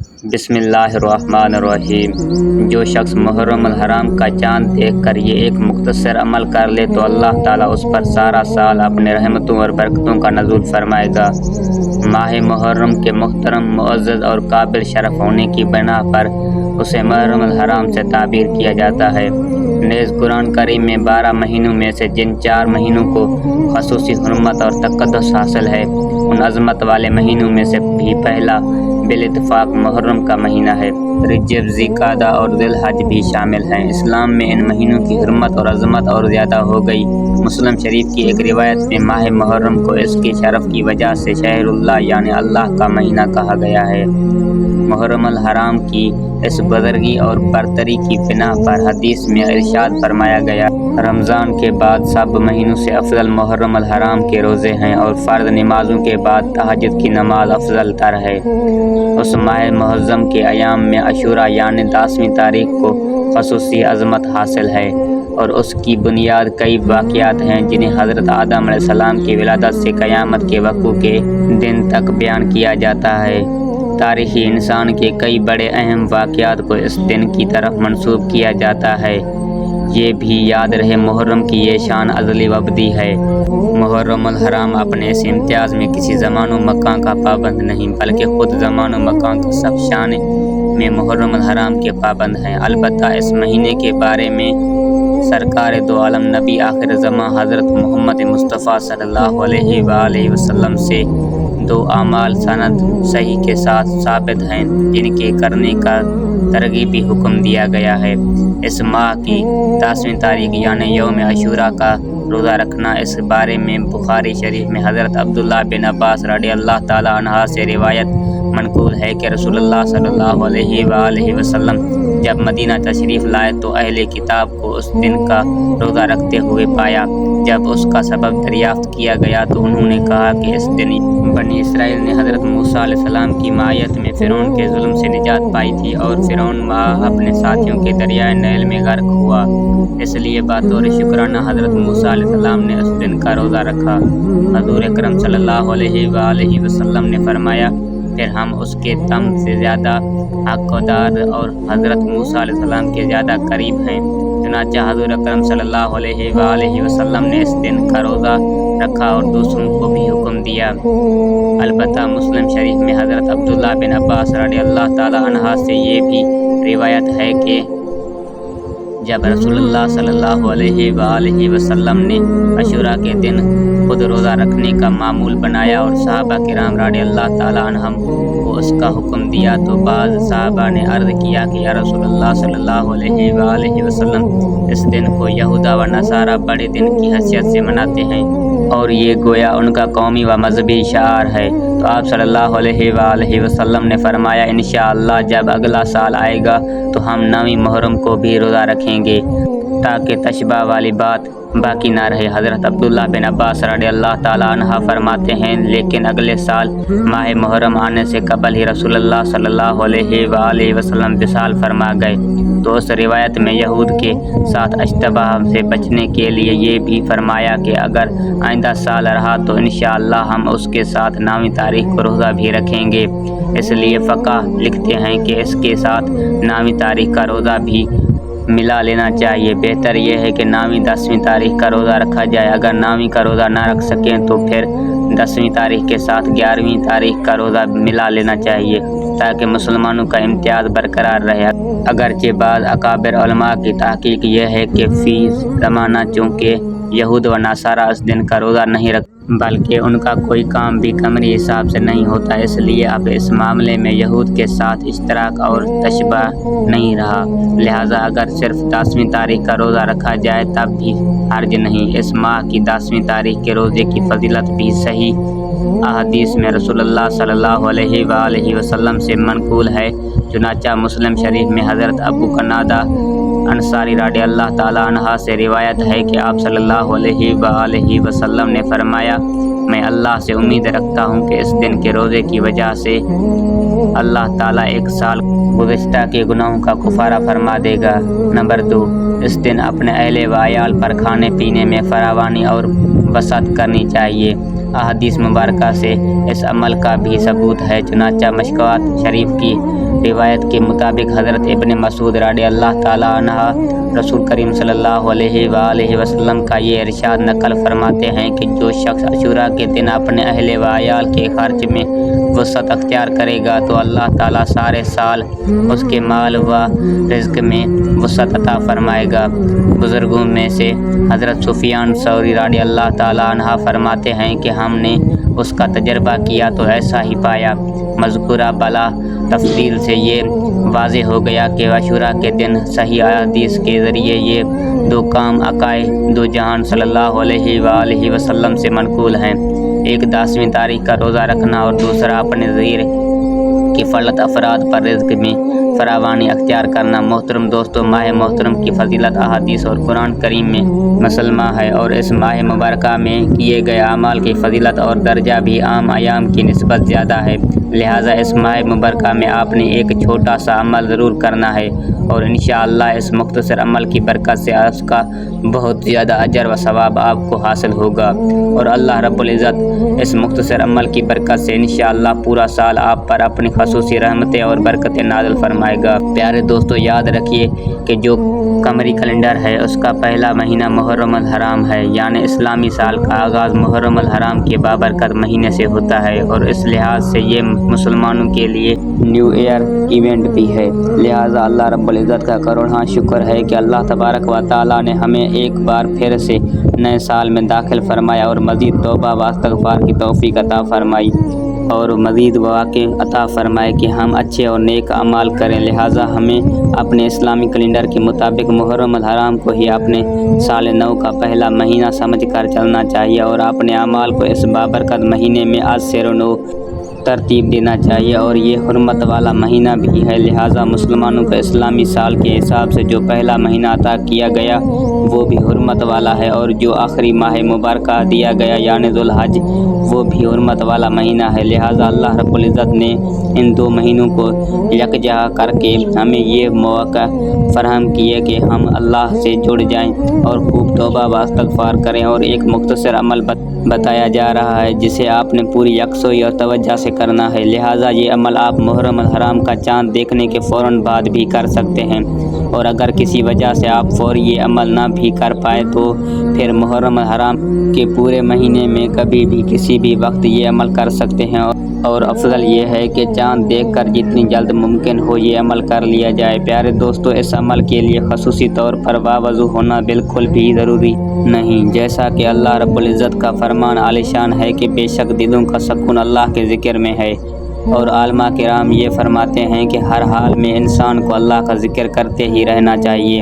بسم اللہ الرحمن الرحیم۔ جو شخص محرم الحرام کا چاند دیکھ کر یہ ایک مختصر عمل کر لے تو اللہ تعالیٰ اس پر سارا سال اپنے رحمتوں اور برکتوں کا نزول فرمائے گا۔ ماہ محرم کے محترم، معزز اور قابل شرف ہونے کی بنا پر اسے محرم الحرام سے تعبیر کیا جاتا ہے۔ نیز قرآن کریم میں 12 مہینوں میں سے جن 4 مہینوں کو خصوصی حرمت اور تقدس حاصل ہے، ان عظمت والے مہینوں میں سے بھی پہلا بالاتفاق محرم کا مہینہ ہے۔ رجب، ذوالقعدہ اور ذی الحج بھی شامل ہیں۔ اسلام میں ان مہینوں کی حرمت اور عظمت اور زیادہ ہو گئی۔ مسلم شریف کی ایک روایت میں ماہ محرم کو اس کے شرف کی وجہ سے شہر اللہ یعنی اللہ کا مہینہ کہا گیا ہے۔ محرم الحرام کی اس بزرگی اور برتری کی بنا پر حدیث میں ارشاد فرمایا گیا، رمضان کے بعد سب مہینوں سے افضل محرم الحرام کے روزے ہیں اور فرض نمازوں کے بعد تہجد کی نماز افضل تر ہے۔ اس ماہ معظم کے ایام میں عاشوراء یعنی 10ویں تاریخ کو خصوصی عظمت حاصل ہے اور اس کی بنیاد کئی واقعات ہیں جنہیں حضرت آدم علیہ السلام کی ولادت سے قیامت کے وقوع کے دن تک بیان کیا جاتا ہے۔ تاریخی انسان کے کئی بڑے اہم واقعات کو اس دن کی طرف منسوب کیا جاتا ہے۔ یہ بھی یاد رہے محرم کی یہ شان ازلی و ابدی ہے۔ محرم الحرام اپنے اس امتیاز میں کسی زمان و مکان کا پابند نہیں بلکہ خود زمان و مکان کی سب شان میں محرم الحرام کے پابند ہیں۔ البتہ اس مہینے کے بارے میں سرکار دو عالم نبی آخر زمان حضرت محمد مصطفیٰ صلی اللہ علیہ وآلہ وسلم سے 2 اعمال سند صحیح کے ساتھ ثابت ہیں جن کے کرنے کا ترغیبی حکم دیا گیا ہے۔ اس ماہ کی 10ویں تاریخ یعنی یوم عاشوراء کا روزہ رکھنا، اس بارے میں بخاری شریف میں حضرت عبداللہ بن عباس رضی اللہ تعالیٰ عنہ سے روایت منقول ہے کہ رسول اللہ صلی اللہ علیہ وآلہ وسلم جب مدینہ تشریف لائے تو اہل کتاب کو اس دن کا روزہ رکھتے ہوئے پایا۔ جب اس کا سبب دریافت کیا گیا تو انہوں نے کہا کہ اس دن بنی اسرائیل نے حضرت موسیٰ علیہ السلام کی معیت میں فرعون کے ظلم سے نجات پائی تھی اور فرعون اپنے ساتھیوں کے دریائے نیل میں غرق ہوا، اس لیے بطور شکرانہ حضرت موسیٰ علیہ السلام نے اس دن کا روزہ رکھا۔ حضور اکرم صلی اللہ علیہ وآلہ وسلم نے فرمایا، پھر ہم اس کے تم سے زیادہ حقدار اور حضرت موسیٰ علیہ السلام کے زیادہ قریب ہیں۔ چنانچہ حضور اکرم صلی اللہ علیہ وآلہ وسلم نے اس دن کا روزہ رکھا اور دوسروں کو بھی حکم دیا۔ البتہ مسلم شریف میں حضرت عبداللہ بن عباس رضی اللہ تعالیٰ عنہ سے یہ بھی روایت ہے کہ جب رسول اللہ صلی اللہ علیہ وآلہ وسلم نے عاشوراء کے دن خود روزہ رکھنے کا معمول بنایا اور صحابہ کرام رضی اللہ تعالیٰ عنہم کو اس کا حکم دیا تو بعض صحابہ نے عرض کیا کہ یا رسول اللہ صلی اللہ علیہ وآلہ وسلم، اس دن کو یہودا و نصارہ بڑے دن کی حیثیت سے مناتے ہیں اور یہ گویا ان کا قومی و مذہبی شعار ہے۔ تو آپ صلی اللہ علیہ وآلہ وسلم نے فرمایا، انشاءاللہ جب اگلا سال آئے گا تو ہم 9ویں محرم کو بھی روزہ رکھیں گے تاکہ تشبہ والی بات باقی نہ رہے۔ حضرت عبداللہ بن عباس رضی اللہ تعالیٰ عنہ فرماتے ہیں، لیکن اگلے سال ماہ محرم آنے سے قبل ہی رسول اللہ صلی اللہ علیہ وآلہ وسلم وصال فرما گئے۔ تو اس روایت میں یہود کے ساتھ اشتباہ سے بچنے کے لیے یہ بھی فرمایا کہ اگر آئندہ سال رہا تو انشاءاللہ ہم اس کے ساتھ 9ویں تاریخ کو روزہ بھی رکھیں گے۔ اس لیے فقہ لکھتے ہیں کہ اس کے ساتھ 9ویں تاریخ کا روزہ بھی ملا لینا چاہیے۔ بہتر یہ ہے کہ 9ویں 10ویں تاریخ کا روزہ رکھا جائے۔ اگر 9ویں کا روزہ نہ رکھ سکیں تو پھر 10ویں تاریخ کے ساتھ 11ویں تاریخ کا روزہ ملا لینا چاہیے تاکہ مسلمانوں کا امتیاز برقرار رہے۔ اگرچہ بعض اکابر علماء کی تحقیق یہ ہے کہ فی زمانہ چونکہ یہود و نصارہ اس دن کا روزہ نہیں رکھتے بلکہ ان کا کوئی کام بھی قمری حساب سے نہیں ہوتا، اس لیے اب اس معاملے میں یہود کے ساتھ اشتراک اور تشبہ نہیں رہا، لہٰذا اگر صرف 10ویں تاریخ کا روزہ رکھا جائے تب بھی حرج نہیں۔ اس ماہ کی 10ویں تاریخ کے روزے کی فضیلت بھی صحیح احادیث میں رسول اللہ صلی اللہ علیہ وآلہ وسلم سے منقول ہے۔ چنانچہ مسلم شریف میں حضرت ابو قنادہ انصاری رضی اللہ تعالیٰ عنہ سے روایت ہے کہ آپ صلی اللہ علیہ وآلہ وسلم نے فرمایا، میں اللہ سے امید رکھتا ہوں کہ اس دن کے روزے کی وجہ سے اللہ تعالیٰ ایک سال گزشتہ کے گناہوں کا کفارہ فرما دے گا۔ نمبر 2، اس دن اپنے اہل و عیال پر کھانے پینے میں فراوانی اور وسعت کرنی چاہیے۔ احادیث مبارکہ سے اس عمل کا بھی ثبوت ہے۔ چنانچہ مشکوات شریف کی روایت کے مطابق حضرت ابن مسعود رضی اللہ تعالیٰ عنہ رسول کریم صلی اللہ علیہ وآلہ وسلم کا یہ ارشاد نقل فرماتے ہیں کہ جو شخص عاشوراء کے دن اپنے اہل و عیال کے خرچ میں وسعت اختیار کرے گا تو اللہ تعالیٰ سارے سال اس کے مال و رزق میں وسعت عطا فرمائے گا۔ بزرگوں میں سے حضرت سفیان ثوری رضی اللہ تعالیٰ عنہ فرماتے ہیں کہ ہم نے اس کا تجربہ کیا تو ایسا ہی پایا۔ مذکورہ بلا تفصیل سے یہ واضح ہو گیا کہ عاشوراء کے دن صحیح احادیث کے ذریعے یہ دو کام عقائد دو جہان صلی اللہ علیہ وآلہ وسلم سے منقول ہیں، ایک 10ویں تاریخ کا روزہ رکھنا اور دوسرا اپنے زیر کفالت افراد پر رزق میں فراوانی اختیار کرنا۔ محترم دوستو، ماہ محترم کی فضیلت احادیث اور قرآن کریم میں مسلمہ ہے، اور اس ماہ مبارکہ میں کیے گئے اعمال کی فضیلت اور درجہ بھی عام ایام کی نسبت زیادہ ہے، لہٰذا اس ماہ مبارکہ میں آپ نے ایک چھوٹا سا عمل ضرور کرنا ہے، اور انشاءاللہ اس مختصر عمل کی برکت سے اس کا بہت زیادہ اجر و ثواب آپ کو حاصل ہوگا، اور اللہ رب العزت اس مختصر عمل کی برکت سے انشاءاللہ پورا سال آپ پر اپنی خصوصی رحمتیں اور برکتیں نازل فرمائے گا۔ پیارے دوستو، یاد رکھیے کہ جو قمری کیلنڈر ہے اس کا پہلا مہینہ محرم الحرام ہے، یعنی اسلامی سال کا آغاز محرم الحرام کے بابرکت مہینے سے ہوتا ہے، اور اس لحاظ سے یہ مسلمانوں کے لیے نیو ایئر ایونٹ بھی ہے، لہٰذا اللہ رب العزت کا کروڑاں شکر ہے کہ اللہ تبارک و تعالیٰ نے ہمیں ایک بار پھر سے نئے سال میں داخل فرمایا اور مزید توبہ و استغفار کی توفیق عطا فرمائی، اور مزید مواقع عطا فرمائے کہ ہم اچھے اور نیک اعمال کریں، لہٰذا ہمیں اپنے اسلامی کیلنڈر کے مطابق محرم الحرام کو ہی اپنے سال نو کا پہلا مہینہ سمجھ کر چلنا چاہیے، اور اپنے اعمال کو اس بابرکت مہینے میں از سیر و نو ترتیب دینا چاہیے، اور یہ حرمت والا مہینہ بھی ہے، لہٰذا مسلمانوں کو اسلامی سال کے حساب سے جو پہلا مہینہ عطا کیا گیا وہ بھی حرمت والا ہے، اور جو آخری ماہ مبارکہ دیا گیا یعنی ذوالحج وہ بھی حرمت والا مہینہ ہے، لہٰذا اللہ رب العزت نے ان دو مہینوں کو یکجا کر کے ہمیں یہ موقع فراہم کیے کہ ہم اللہ سے جڑ جائیں اور خوب توبہ و استغفار کریں، اور ایک مختصر عمل بتایا جا رہا ہے جسے آپ نے پوری یکسوئی اور توجہ سے کرنا ہے، لہٰذا یہ عمل آپ محرم الحرام کا چاند دیکھنے کے فوراً بعد بھی کر سکتے ہیں، اور اگر کسی وجہ سے آپ فوری یہ عمل نہ بھی کر پائے تو پھر محرم الحرام کے پورے مہینے میں کبھی بھی کسی بھی وقت یہ عمل کر سکتے ہیں، اور افضل یہ ہے کہ چاند دیکھ کر جتنی جلد ممکن ہو یہ عمل کر لیا جائے۔ پیارے دوستو، اس عمل کے لیے خصوصی طور پر باوضو ہونا بالکل بھی ضروری نہیں، جیسا کہ اللہ رب العزت کا فرمان عالی شان ہے کہ بے شک دلوں کا سکون اللہ کے ذکر میں ہے، اور علماء کرام یہ فرماتے ہیں کہ ہر حال میں انسان کو اللہ کا ذکر کرتے ہی رہنا چاہیے،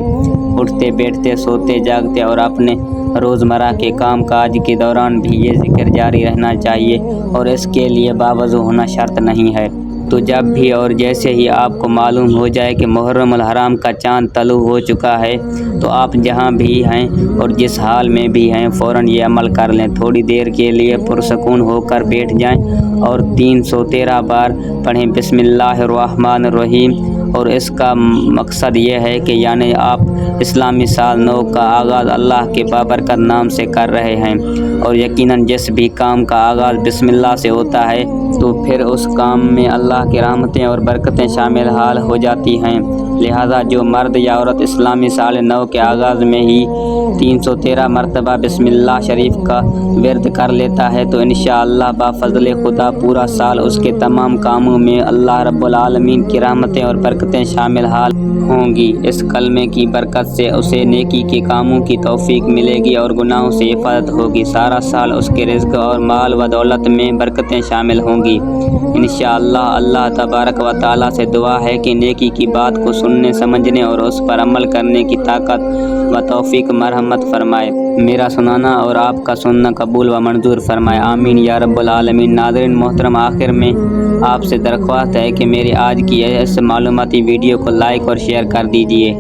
اٹھتے بیٹھتے سوتے جاگتے اور اپنے روزمرہ کے کام کاج کے دوران بھی یہ ذکر جاری رہنا چاہیے، اور اس کے لیے باوضو ہونا شرط نہیں ہے۔ تو جب بھی اور جیسے ہی آپ کو معلوم ہو جائے کہ محرم الحرام کا چاند طلوع ہو چکا ہے تو آپ جہاں بھی ہیں اور جس حال میں بھی ہیں فوراً یہ عمل کر لیں، تھوڑی دیر کے لیے پرسکون ہو کر بیٹھ جائیں اور 313 بار پڑھیں بسم اللہ الرحمن الرحیم، اور اس کا مقصد یہ ہے کہ یعنی آپ اسلامی سال نو کا آغاز اللہ کے بابرکت نام سے کر رہے ہیں، اور یقیناً جس بھی کام کا آغاز بسم اللہ سے ہوتا ہے تو پھر اس کام میں اللہ کی رحمتیں اور برکتیں شامل حال ہو جاتی ہیں، لہذا جو مرد یا عورت اسلامی سال نو کے آغاز میں ہی 313 مرتبہ بسم اللہ شریف کا ورد کر لیتا ہے تو انشاءاللہ بفضل خدا پورا سال اس کے تمام کاموں میں اللہ رب العالمین کی رحمتیں اور برکتیں شامل حال ہوں گی۔ اس کلمے کی برکت سے اسے نیکی کے کاموں کی توفیق ملے گی اور گناہوں سے حفاظت ہوگی، سارا سال اس کے رزق اور مال و دولت میں برکتیں شامل ہوں گی انشاءاللہ۔ اللہ تبارک و تعالیٰ سے دعا ہے کہ نیکی کی بات کو سننے سمجھنے اور اس پر عمل کرنے کی طاقت و توفیق مرحمت فرمائے، میرا سنانا اور آپ کا سننا قبول و منظور فرمائے، آمین یا رب العالمین۔ ناظرین محترم، آخر میں آپ سے درخواست ہے کہ میری آج کی اس معلوماتی ویڈیو کو لائک اور شیئر کر دیجیے۔